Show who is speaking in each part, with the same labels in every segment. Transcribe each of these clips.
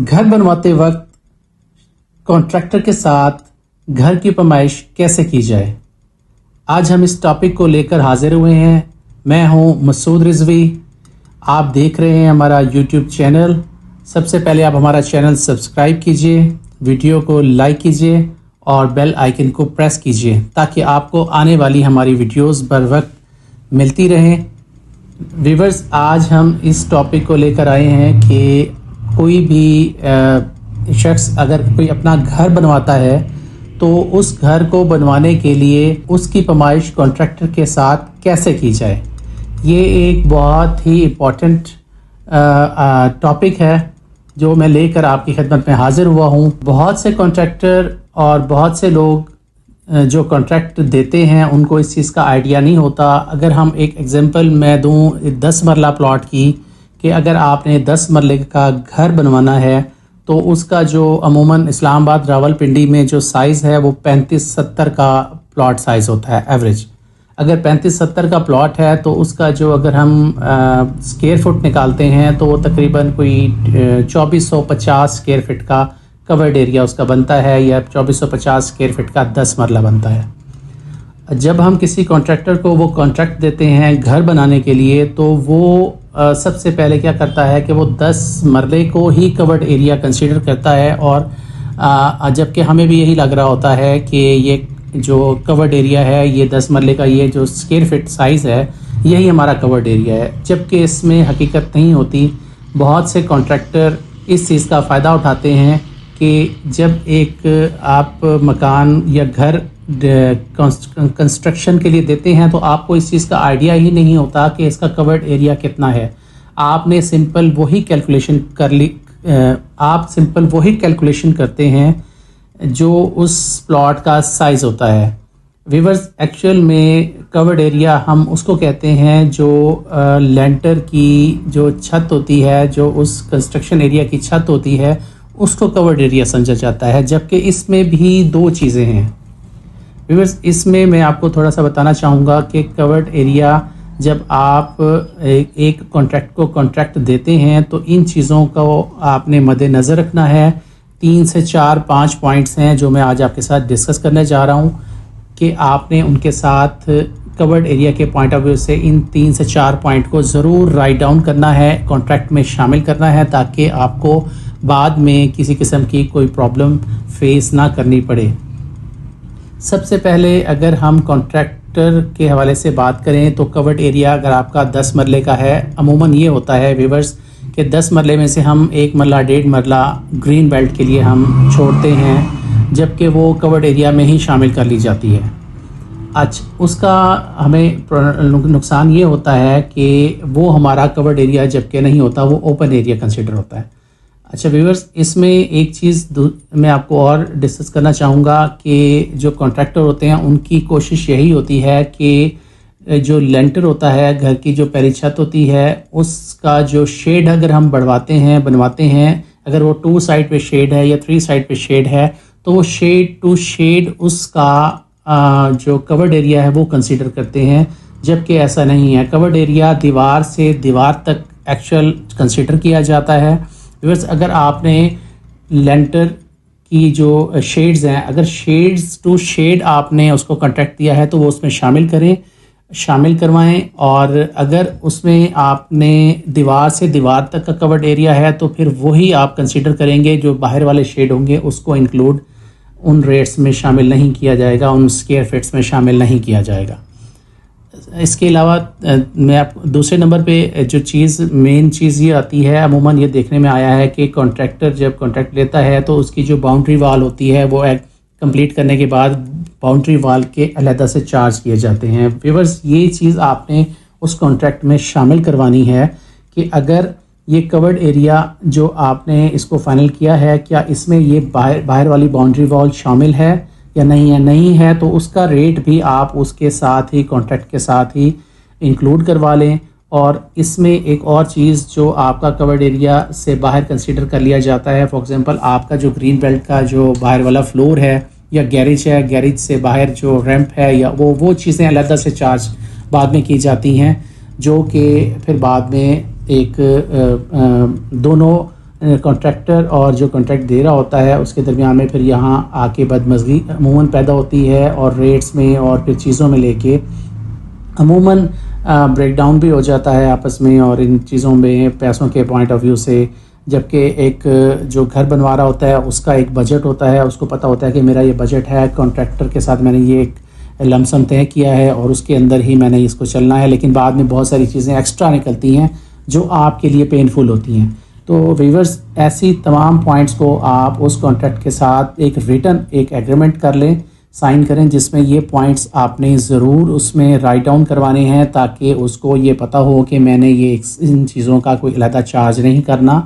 Speaker 1: घर बनवाते वक्त कॉन्ट्रैक्टर के साथ घर की पैमाइश कैसे की जाए। आज हम इस टॉपिक को लेकर हाजिर हुए हैं। मैं हूं मसूद रिजवी। आप देख रहे हैं हमारा यूट्यूब चैनल। सबसे पहले आप हमारा चैनल सब्सक्राइब कीजिए, वीडियो को लाइक कीजिए और बेल आइकन को प्रेस कीजिए ताकि आपको आने वाली हमारी वीडियोस बर वक्त मिलती रहें। व्यूअर्स, आज हम इस टॉपिक को लेकर आए हैं कि कोई भी शख्स अगर कोई अपना घर बनवाता है तो उस घर को बनवाने के लिए उसकी पैमाइश कॉन्ट्रैक्टर के साथ कैसे की जाए। ये एक बहुत ही इम्पोर्टेंट टॉपिक है जो मैं लेकर आपकी खिदमत में हाजिर हुआ हूँ। बहुत से कॉन्ट्रैक्टर और बहुत से लोग जो कॉन्ट्रैक्ट देते हैं उनको इस चीज़ का आइडिया नहीं होता। अगर हम एक एग्जांपल मैं दूँ 10 मरला प्लॉट की, कि अगर आपने 10 मरले का घर बनवाना है तो उसका जो अमूमन इस्लामाबाद रावलपिंडी में जो साइज़ है वो 35-70 का प्लॉट साइज़ होता है एवरेज। अगर 35-70 का प्लॉट है तो उसका जो अगर हम स्क्वायर फुट निकालते हैं तो वो तकरीबन कोई 2450 स्क्वायर फीट का कवर्ड एरिया उसका बनता है, या 2450 स्क्वायर फीट का 10 मरला बनता है। जब हम किसी कॉन्ट्रैक्टर को वो कॉन्ट्रैक्ट देते हैं घर बनाने के लिए तो वो सबसे पहले क्या करता है कि वो 10 मरले को ही कवर्ड एरिया कंसीडर करता है, और जबकि हमें भी यही लग रहा होता है कि ये जो कवर्ड एरिया है, ये 10 मरले का ये जो स्क्वायर फीट साइज़ है यही हमारा कवर्ड एरिया है, जबकि इसमें हकीकत नहीं होती। बहुत से कॉन्ट्रैक्टर इस चीज़ का फ़ायदा उठाते हैं कि जब एक आप मकान या घर कंस्ट्रक्शन के लिए देते हैं तो आपको इस चीज़ का आइडिया ही नहीं होता कि इसका कवर्ड एरिया कितना है। आपने सिंपल वही कैलकुलेशन कर ली, आप सिंपल वही कैलकुलेशन करते हैं जो उस प्लॉट का साइज़ होता है। व्यूअर्स, एक्चुअल में कवर्ड एरिया हम उसको कहते हैं जो लेंटर की जो छत होती है, जो उस कंस्ट्रक्शन एरिया की छत होती है, उसको कवर्ड एरिया समझा जाता है। जबकि इसमें भी दो चीज़ें हैं व्यूअर्स। इसमें मैं आपको थोड़ा सा बताना चाहूँगा कि कवर्ड एरिया जब आप एक कॉन्ट्रैक्ट को कॉन्ट्रैक्ट देते हैं तो इन चीज़ों को आपने मद्देनज़र रखना है। 3 से 4-5 पॉइंट्स हैं जो मैं आज आपके साथ डिस्कस करने जा रहा हूँ कि आपने उनके साथ कवर्ड एरिया के पॉइंट ऑफ व्यू से इन 3 से 4 पॉइंट को ज़रूर राइट डाउन करना है, कॉन्ट्रैक्ट में शामिल करना है, ताकि आपको बाद में किसी किस्म की कोई प्रॉब्लम फेस ना करनी पड़े। सबसे पहले अगर हम कॉन्ट्रैक्टर के हवाले से बात करें तो कवर्ड एरिया अगर आपका 10 मरले का है, अमूमन ये होता है व्यूअर्स कि 10 मरले में से हम 1 मरला 1.5 मरला ग्रीन बेल्ट के लिए हम छोड़ते हैं, जबकि वो कवर्ड एरिया में ही शामिल कर ली जाती है। अच्छा, उसका हमें नुकसान ये होता है कि वो हमारा कवर्ड एरिया जबकि नहीं होता, वो ओपन एरिया कंसिडर होता है। अच्छा व्यूअर्स, इसमें एक चीज़ मैं आपको और डिस्कस करना चाहूँगा कि जो कॉन्ट्रैक्टर होते हैं उनकी कोशिश यही होती है कि जो लेंटर होता है, घर की जो पहली छत होती है, उसका जो शेड अगर हम बनवाते हैं, अगर वो 2 साइड पे शेड है या 3 साइड पे शेड है तो वो शेड टू शेड उसका जो कवर्ड एरिया है वो कंसीडर करते हैं, जबकि ऐसा नहीं है। कवर्ड एरिया दीवार से दीवार तक एक्चुअल कंसीडर किया जाता है। व्यूअर्स, अगर आपने लेंटर की जो शेड्स हैं, अगर शेड्स टू शेड आपने उसको कॉन्ट्रैक्ट दिया है तो वो उसमें शामिल करवाएं, और अगर उसमें आपने दीवार से दीवार तक का कवर्ड एरिया है तो फिर वही आप कंसीडर करेंगे। जो बाहर वाले शेड होंगे उसको इंक्लूड उन रेट्स में शामिल नहीं किया जाएगा, उन स्क्वायर फीट्स में शामिल नहीं किया जाएगा। इसके अलावा मैं आप दूसरे नंबर पे जो मेन चीज़ ये आती है, अमूमन ये देखने में आया है कि कॉन्ट्रैक्टर जब कॉन्ट्रैक्ट लेता है तो उसकी जो बाउंड्री वाल होती है वो कंप्लीट करने के बाद बाउंड्री वाल के अलहदा से चार्ज किए जाते हैं। व्यूअर्स, ये चीज़ आपने उस कॉन्ट्रैक्ट में शामिल करवानी है कि अगर ये कवर्ड एरिया जो आपने इसको फाइनल किया है, क्या इसमें ये बाहर वाली बाउंड्री वॉल शामिल है या नहीं है तो उसका रेट भी आप उसके साथ ही कॉन्ट्रैक्ट के साथ ही इंक्लूड करवा लें। और इसमें एक और चीज़ जो आपका कवर्ड एरिया से बाहर कंसीडर कर लिया जाता है, फॉर एग्जांपल आपका जो ग्रीन बेल्ट का जो बाहर वाला फ्लोर है या गैरेज है, गैरेज से बाहर जो रैंप है, या वो चीज़ें अलग से चार्ज बाद में की जाती हैं, जो कि फिर बाद में एक दोनों کانٹریکٹر اور جو کانٹریکٹ دے رہا ہوتا ہے اس کے درمیان میں پھر یہاں آ کے بدمزگی عموماً پیدا ہوتی ہے، اور ریٹس میں اور پھر چیزوں میں لے کے عموماً بریک ڈاؤن بھی ہو جاتا ہے آپس میں، اور ان چیزوں میں پیسوں کے پوائنٹ آف ویو سے. جبکہ ایک جو گھر بنوا رہا ہوتا ہے اس کا ایک بجٹ ہوتا ہے، اس کو پتہ ہوتا ہے کہ میرا یہ بجٹ ہے، کانٹریکٹر کے ساتھ میں نے یہ ایک لم سم طے کیا ہے اور اس کے اندر ہی میں نے اس کو چلنا ہے. لیکن بعد میں بہت ساری چیزیں ایکسٹرا نکلتی ہیں جو آپ کے لیے پینفل ہوتی ہیں. تو ویورز، ایسی تمام پوائنٹس کو آپ اس کانٹریکٹ کے ساتھ ایک ریٹن ایک ایگریمنٹ کر لیں، سائن کریں، جس میں یہ پوائنٹس آپ نے ضرور اس میں رائٹ ڈاؤن کروانے ہیں، تاکہ اس کو یہ پتہ ہو کہ میں نے یہ ان چیزوں کا کوئی علیحدہ چارج نہیں کرنا.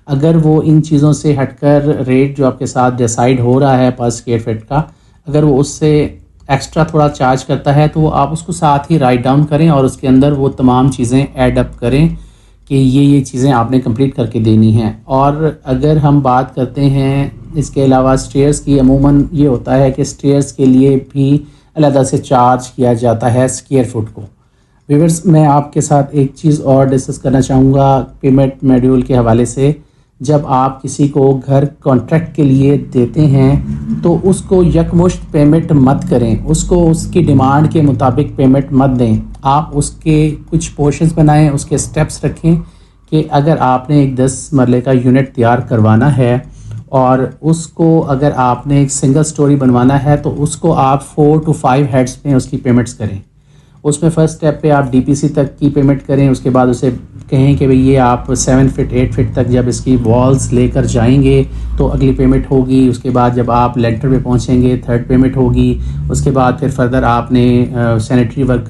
Speaker 1: اگر وہ ان چیزوں سے ہٹ کر ریٹ جو آپ کے ساتھ ڈیسائیڈ ہو رہا ہے پر اسکوائر فٹ کا، اگر وہ اس سے ایکسٹرا تھوڑا چارج کرتا ہے تو وہ آپ اس کو ساتھ ہی رائٹ ڈاؤن کریں اور اس کے اندر وہ تمام چیزیں ایڈ اپ کریں کہ یہ چیزیں آپ نے کمپلیٹ کر کے دینی ہیں. اور اگر ہم بات کرتے ہیں اس کے علاوہ اسٹیئرس کی، عموماً یہ ہوتا ہے کہ اسٹیئرس کے لیے بھی علیحدہ سے چارج کیا جاتا ہے اسکوائر فٹ کو. ویورز، میں آپ کے ساتھ ایک چیز اور ڈسکس کرنا چاہوں گا پیمنٹ میڈیول کے حوالے سے. جب آپ کسی کو گھر کانٹریکٹ کے لیے دیتے ہیں تو اس کو یکمشت پیمنٹ مت کریں، اس کو اس کی ڈیمانڈ کے مطابق پیمنٹ مت دیں. آپ اس کے کچھ پورشنز بنائیں، اس کے سٹیپس رکھیں کہ اگر آپ نے ایک 10 مرلے کا یونٹ تیار کروانا ہے اور اس کو اگر آپ نے ایک سنگل سٹوری بنوانا ہے تو اس کو آپ 4 to 5 ہیڈس میں اس کی پیمنٹس کریں. اس میں فرسٹ اسٹیپ پہ آپ ڈی پی سی تک کی پیمنٹ کریں، اس کے بعد اسے کہیں کہ بھئی یہ آپ 7 فٹ 8 فٹ تک جب اس کی والز لے کر جائیں گے تو اگلی پیمنٹ ہوگی. اس کے بعد جب آپ لینٹر پہ پہنچیں گے 3rd پیمنٹ ہوگی. اس کے بعد پھر فردر آپ نے سینیٹری ورک